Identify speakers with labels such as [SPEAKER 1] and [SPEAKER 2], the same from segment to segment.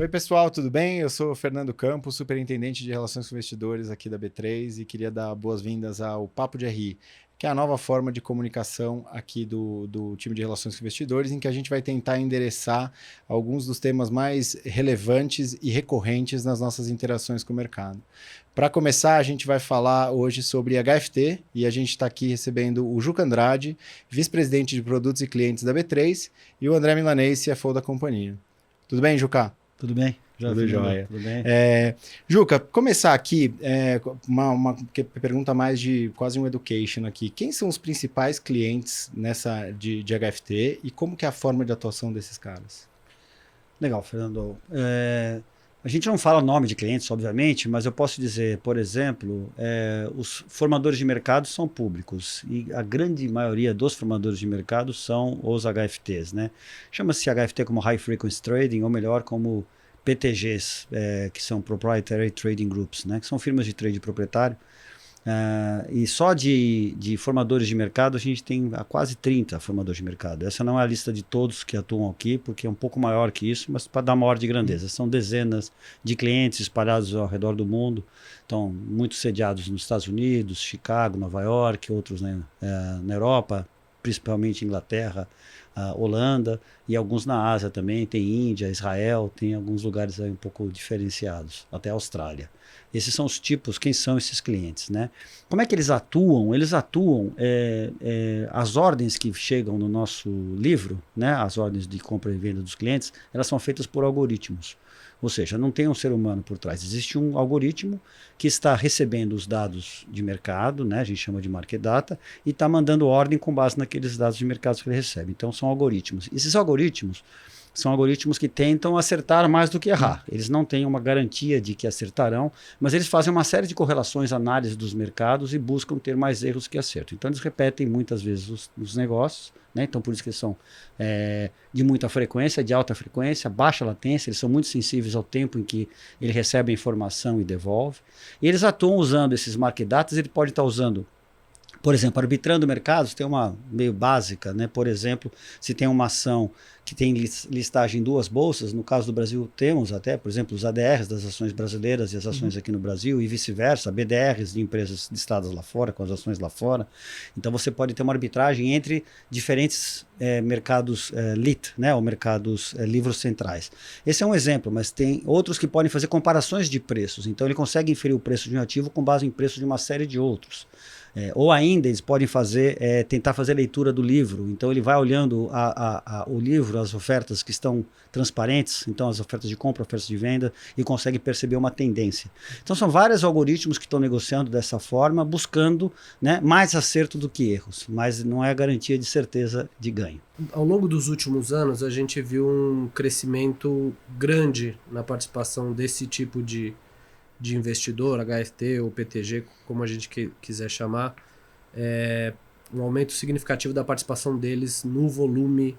[SPEAKER 1] Oi, pessoal, tudo bem? Eu sou o Fernando Campos, superintendente de Relações com Investidores aqui da B3 e queria dar boas-vindas ao Papo de RI, que é a nova forma de comunicação aqui do time de Relações com Investidores, em que a gente vai tentar endereçar alguns dos temas mais relevantes e recorrentes nas nossas interações com o mercado. Para começar, a gente vai falar hoje sobre HFT e a gente está aqui recebendo o Juca Andrade, vice-presidente de produtos e clientes da B3, e o André Milanês, CFO da companhia. Tudo bem, Juca?
[SPEAKER 2] Tudo bem?
[SPEAKER 1] Tudo jóia.
[SPEAKER 2] Tudo bem?
[SPEAKER 1] Juca, começar aqui, uma pergunta mais de quase um education aqui. Quem são os principais clientes nessa de HFT e como que é a forma de atuação desses caras?
[SPEAKER 2] Legal, Fernando. A gente não fala o nome de clientes, obviamente, mas eu posso dizer, por exemplo, os formadores de mercado são públicos e a grande maioria dos formadores de mercado são os HFTs, né? Chama-se HFT como High Frequency Trading, ou melhor, como PTGs, que são Proprietary Trading Groups, né? Que são firmas de trade proprietário. E só de formadores de mercado a gente tem quase 30 formadores de mercado. Essa não é a lista de todos que atuam aqui, porque é um pouco maior que isso, mas para dar uma ordem de grandeza. São dezenas de clientes espalhados ao redor do mundo. Então, muitos sediados nos Estados Unidos, Chicago, Nova York, outros na Europa, principalmente Inglaterra, Holanda, e alguns na Ásia também. Tem Índia, Israel, tem alguns lugares aí um pouco diferenciados, até Austrália. Esses são os tipos, quem são esses clientes, né? Como é que eles atuam? Eles atuam, as ordens que chegam no nosso livro, né? As ordens de compra e venda dos clientes, elas são feitas por algoritmos. Ou seja, não tem um ser humano por trás. Existe um algoritmo que está recebendo os dados de mercado, né? A gente chama de market data, e está mandando ordem com base naqueles dados de mercado que ele recebe. Então, são algoritmos. Esses algoritmos são algoritmos que tentam acertar mais do que errar. Eles não têm uma garantia de que acertarão, mas eles fazem uma série de correlações, análise dos mercados e buscam ter mais erros que acerto. Então, eles repetem muitas vezes os negócios, né? Então, por isso que eles são de muita frequência, de alta frequência, baixa latência, eles são muito sensíveis ao tempo em que ele recebe a informação e devolve. E eles atuam usando esses market data, ele pode estar usando, por exemplo, arbitrando mercados, tem uma meio básica, né? Por exemplo, se tem uma ação que tem listagem em duas bolsas, no caso do Brasil temos até, por exemplo, os ADRs das ações brasileiras e as ações aqui no Brasil e vice-versa, BDRs de empresas listadas lá fora, com as ações lá fora. Então você pode ter uma arbitragem entre diferentes mercados LIT, né? Ou mercados livros centrais. Esse é um exemplo, mas tem outros que podem fazer comparações de preços. Então ele consegue inferir o preço de um ativo com base em preço de uma série de outros. Ou ainda eles podem tentar fazer leitura do livro. Então ele vai olhando o livro, as ofertas que estão transparentes, então as ofertas de compra, ofertas de venda, e consegue perceber uma tendência. Então são vários algoritmos que estão negociando dessa forma, buscando, né, mais acerto do que erros, mas não é a garantia de certeza de ganho.
[SPEAKER 3] Ao longo dos últimos anos a gente viu um crescimento grande na participação desse tipo de investidor, HFT ou PTG, como a gente quiser chamar, um aumento significativo da participação deles no volume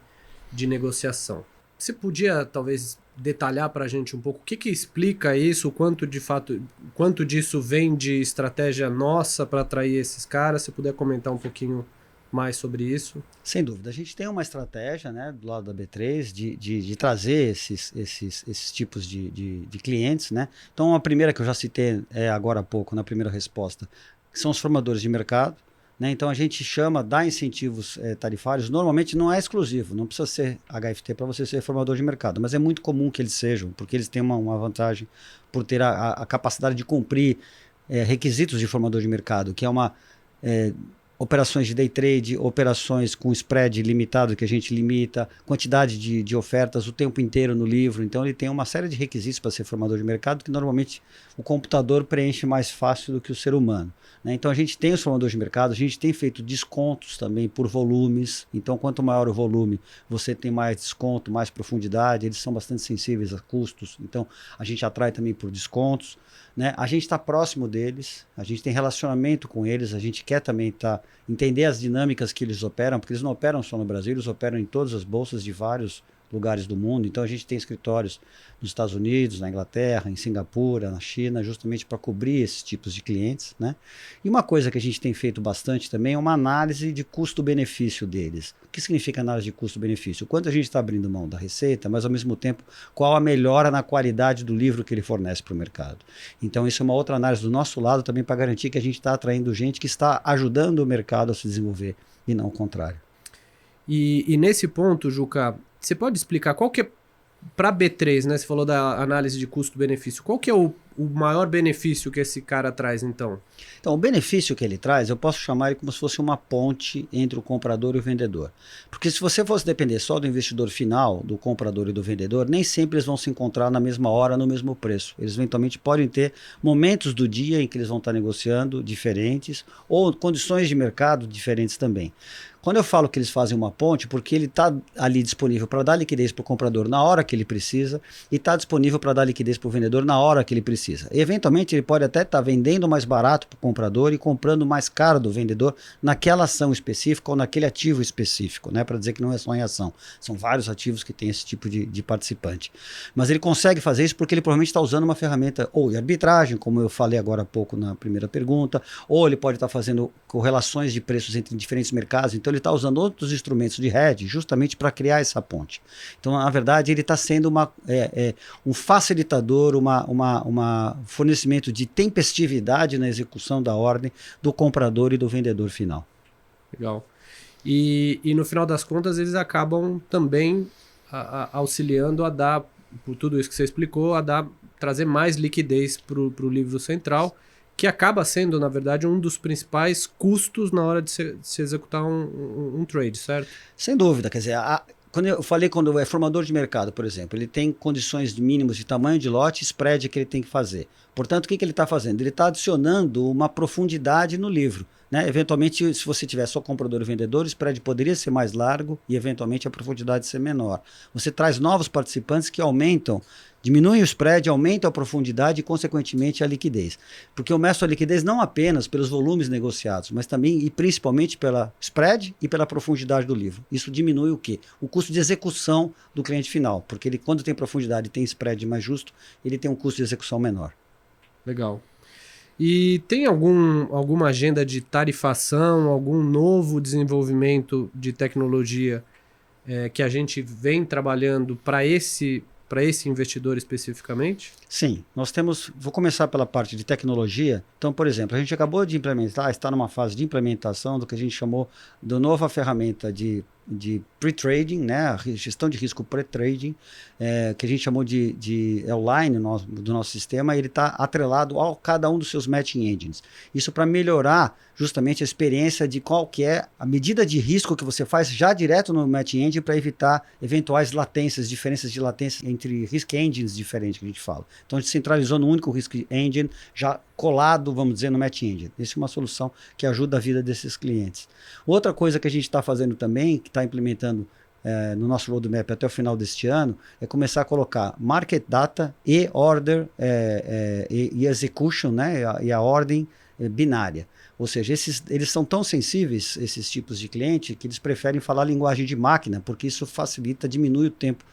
[SPEAKER 3] de negociação. Você podia, talvez, detalhar para a gente um pouco o que explica isso, quanto disso vem de estratégia nossa para atrair esses caras? Se puder comentar um pouquinho mais sobre isso.
[SPEAKER 2] Sem dúvida. A gente tem uma estratégia, né, do lado da B3 de trazer esses tipos de clientes, né? Então, a primeira que eu já citei agora há pouco, na primeira resposta, que são os formadores de mercado. Né? Então, a gente dá incentivos tarifários. Normalmente não é exclusivo, não precisa ser HFT para você ser formador de mercado, mas é muito comum que eles sejam, porque eles têm uma vantagem por ter a capacidade de cumprir requisitos de formador de mercado, que é uma... operações de day trade, operações com spread limitado que a gente limita, quantidade de ofertas o tempo inteiro no livro. Então ele tem uma série de requisitos para ser formador de mercado que normalmente o computador preenche mais fácil do que o ser humano. Né? Então a gente tem os formadores de mercado, a gente tem feito descontos também por volumes. Então quanto maior o volume, você tem mais desconto, mais profundidade. Eles são bastante sensíveis a custos, então a gente atrai também por descontos. Né? A gente está próximo deles, a gente tem relacionamento com eles, a gente quer também entender as dinâmicas que eles operam, porque eles não operam só no Brasil, eles operam em todas as bolsas de vários lugares do mundo. Então a gente tem escritórios nos Estados Unidos, na Inglaterra, em Singapura, na China, justamente para cobrir esses tipos de clientes, né? E uma coisa que a gente tem feito bastante também é uma análise de custo-benefício deles. O que significa análise de custo-benefício? Quanto a gente está abrindo mão da receita, mas ao mesmo tempo qual a melhora na qualidade do livro que ele fornece para o mercado. Então isso é uma outra análise do nosso lado também para garantir que a gente está atraindo gente que está ajudando o mercado a se desenvolver e não o contrário.
[SPEAKER 3] E nesse ponto, Juca, você pode explicar qual que é, para B3, né? Você falou da análise de custo-benefício. Qual que é o maior benefício que esse cara traz, então?
[SPEAKER 2] Então, o benefício que ele traz, eu posso chamar ele como se fosse uma ponte entre o comprador e o vendedor. Porque se você fosse depender só do investidor final, do comprador e do vendedor, nem sempre eles vão se encontrar na mesma hora, no mesmo preço. Eles eventualmente podem ter momentos do dia em que eles vão estar negociando diferentes ou condições de mercado diferentes também. Quando eu falo que eles fazem uma ponte, porque ele está ali disponível para dar liquidez para o comprador na hora que ele precisa e está disponível para dar liquidez para o vendedor na hora que ele precisa. E, eventualmente, ele pode até estar vendendo mais barato para o comprador e comprando mais caro do vendedor naquela ação específica ou naquele ativo específico, né? Para dizer que não é só em ação. São vários ativos que têm esse tipo de participante. Mas ele consegue fazer isso porque ele provavelmente está usando uma ferramenta ou de arbitragem, como eu falei agora há pouco na primeira pergunta, ou ele pode estar fazendo correlações de preços entre diferentes mercados. Então, ele está usando outros instrumentos de hedge justamente para criar essa ponte. Então, na verdade, ele está sendo um facilitador, uma fornecimento de tempestividade na execução da ordem do comprador e do vendedor final.
[SPEAKER 3] Legal. E no final das contas, eles acabam também auxiliando a dar, por tudo isso que você explicou, trazer mais liquidez para o livro central, que acaba sendo, na verdade, um dos principais custos na hora de se executar um trade, certo?
[SPEAKER 2] Sem dúvida, quer dizer, quando é formador de mercado, por exemplo, ele tem condições mínimas de tamanho de lote, spread que ele tem que fazer. Portanto, o que ele está fazendo? Ele está adicionando uma profundidade no livro, né? Eventualmente, se você tiver só comprador e vendedor, o spread poderia ser mais largo e, eventualmente, a profundidade ser menor. Você traz novos participantes que diminuem o spread, aumentam a profundidade e, consequentemente, a liquidez. Porque eu meço a liquidez não apenas pelos volumes negociados, mas também e principalmente pela spread e pela profundidade do livro. Isso diminui o quê? O custo de execução do cliente final, porque ele, quando tem profundidade e tem spread mais justo, ele tem um custo de execução menor.
[SPEAKER 3] Legal. E tem alguma agenda de tarifação, algum novo desenvolvimento de tecnologia que a gente vem trabalhando para esse investidor especificamente?
[SPEAKER 2] Sim, nós temos, vou começar pela parte de tecnologia. Então, por exemplo, a gente acabou de implementar, está numa fase de implementação do que a gente chamou de nova ferramenta de pre-trading, né, a gestão de risco pre-trading, que a gente chamou de line do nosso sistema, e ele está atrelado a cada um dos seus matching engines. Isso para melhorar justamente a experiência de qual que é a medida de risco que você faz já direto no matching engine para evitar eventuais latências, diferenças de latência entre risk engines diferentes que a gente fala. Então a gente centralizou no único risk engine já colado, vamos dizer, no matching engine. Essa é uma solução que ajuda a vida desses clientes. Outra coisa que a gente está fazendo também, que está implementando no nosso roadmap até o final deste ano, é começar a colocar market data e order e execution, né, e a ordem binária. Ou seja, eles são tão sensíveis, esses tipos de cliente, que eles preferem falar linguagem de máquina, porque isso facilita, diminui o tempo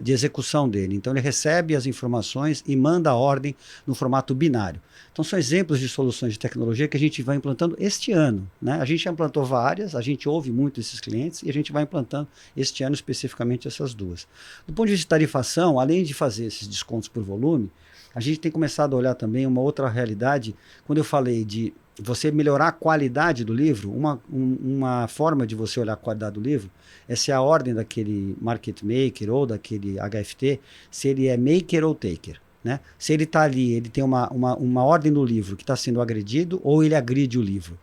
[SPEAKER 2] de execução dele. Então ele recebe as informações e manda a ordem no formato binário. Então são exemplos de soluções de tecnologia que a gente vai implantando este ano, né? A gente já implantou várias, a gente ouve muito esses clientes e a gente vai implantando este ano especificamente essas duas. Do ponto de vista de tarifação, além de fazer esses descontos por volume, a gente tem começado a olhar também uma outra realidade. Quando eu falei de você melhorar a qualidade do livro, uma forma de você olhar a qualidade do livro é se a ordem daquele market maker ou daquele HFT, se ele é maker ou taker, né? Se ele está ali, ele tem uma ordem no livro que está sendo agredido ou ele agride o livro.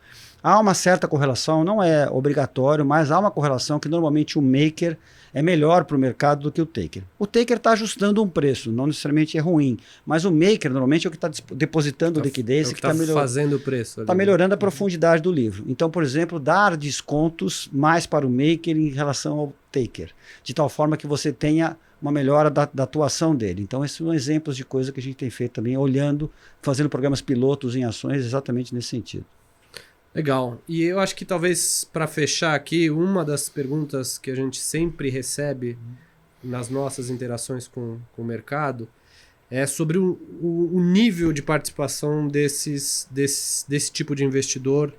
[SPEAKER 2] Há uma certa correlação, não é obrigatório, mas há uma correlação que normalmente o maker é melhor para o mercado do que o taker. O taker está ajustando um preço, não necessariamente é ruim, mas o maker normalmente é o que está depositando liquidez e que está
[SPEAKER 3] fazendo o preço.
[SPEAKER 2] Está melhorando a profundidade do livro. Então, por exemplo, dar descontos mais para o maker em relação ao taker, de tal forma que você tenha uma melhora da atuação dele. Então, esses são exemplos de coisa que a gente tem feito também, olhando, fazendo programas pilotos em ações exatamente nesse sentido.
[SPEAKER 3] Legal. E eu acho que talvez para fechar aqui, uma das perguntas que a gente sempre recebe nas nossas interações com o mercado é sobre o nível de participação desse tipo de investidor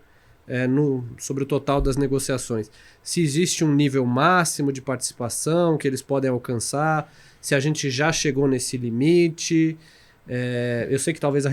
[SPEAKER 3] sobre o total das negociações. Se existe um nível máximo de participação que eles podem alcançar, se a gente já chegou nesse limite. Eu sei que talvez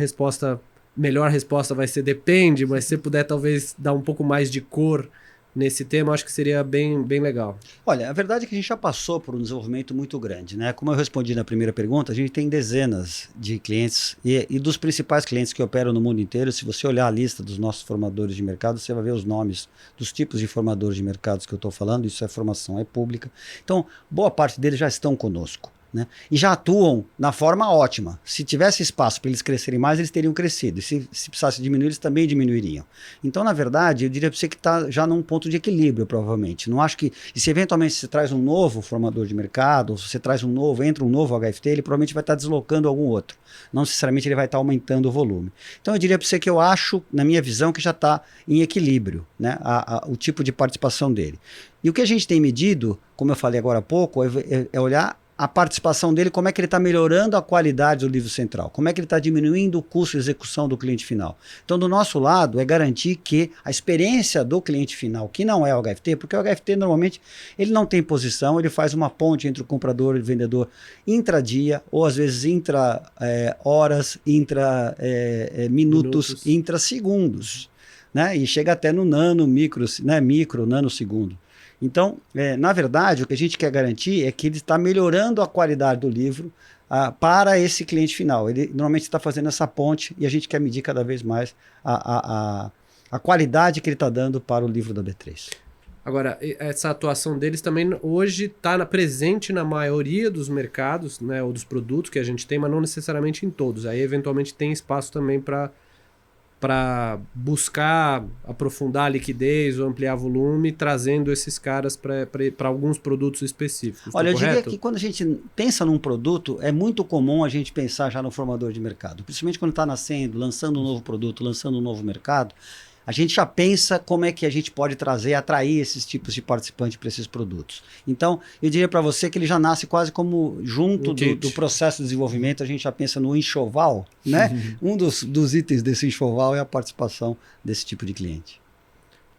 [SPEAKER 3] melhor resposta vai ser depende, mas se você puder talvez dar um pouco mais de cor nesse tema, acho que seria bem, bem legal.
[SPEAKER 2] Olha, a verdade é que a gente já passou por um desenvolvimento muito grande, né? Como eu respondi na primeira pergunta, a gente tem dezenas de clientes e dos principais clientes que operam no mundo inteiro. Se você olhar a lista dos nossos formadores de mercado, você vai ver os nomes dos tipos de formadores de mercados que eu estou falando. Isso é formação, é pública. Então, boa parte deles já estão conosco. Né? E já atuam na forma ótima. Se tivesse espaço para eles crescerem mais, eles teriam crescido. E se precisasse diminuir, eles também diminuiriam. Então, na verdade, eu diria para você que está já num ponto de equilíbrio, provavelmente. Não acho que. E se eventualmente você traz um novo formador de mercado, ou se você traz entra um novo HFT, ele provavelmente vai estar deslocando algum outro. Não necessariamente ele vai estar aumentando o volume. Então, eu diria para você que eu acho, na minha visão, que já está em equilíbrio, né? O tipo de participação dele. E o que a gente tem medido, como eu falei agora há pouco, é olhar a participação dele, como é que ele está melhorando a qualidade do livro central, como é que ele está diminuindo o custo de execução do cliente final. Então, do nosso lado, é garantir que a experiência do cliente final, que não é o HFT, porque o HFT normalmente ele não tem posição, ele faz uma ponte entre o comprador e o vendedor intra-dia, ou às vezes horas, minutos, intra-segundos, né? E chega até no micro, nanosegundo. Então, na verdade, o que a gente quer garantir é que ele está melhorando a qualidade do livro para esse cliente final. Ele normalmente está fazendo essa ponte e a gente quer medir cada vez mais a qualidade que ele está dando para o livro da B3.
[SPEAKER 3] Agora, essa atuação deles também hoje está presente na maioria dos mercados, né, ou dos produtos que a gente tem, mas não necessariamente em todos. Aí, eventualmente, tem espaço também para buscar aprofundar a liquidez ou ampliar volume, trazendo esses caras para alguns produtos específicos.
[SPEAKER 2] Olha, eu diria que quando a gente pensa num produto, é muito comum a gente pensar já no formador de mercado. Principalmente quando está nascendo, lançando um novo produto, lançando um novo mercado, a gente já pensa como é que a gente pode atrair esses tipos de participantes para esses produtos. Então, eu diria para você que ele já nasce quase como junto do processo de desenvolvimento, a gente já pensa no enxoval, né? Um dos itens desse enxoval é a participação desse tipo de cliente.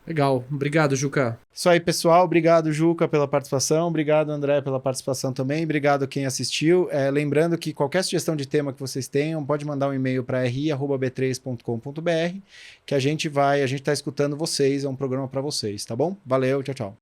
[SPEAKER 3] Legal. Obrigado, Juca.
[SPEAKER 1] Isso aí, pessoal. Obrigado, Juca, pela participação. Obrigado, André, pela participação também. Obrigado quem assistiu. Lembrando que qualquer sugestão de tema que vocês tenham, pode mandar um e-mail para ri@b3.com.br, que a gente está escutando vocês, é um programa para vocês, tá bom? Valeu, tchau, tchau.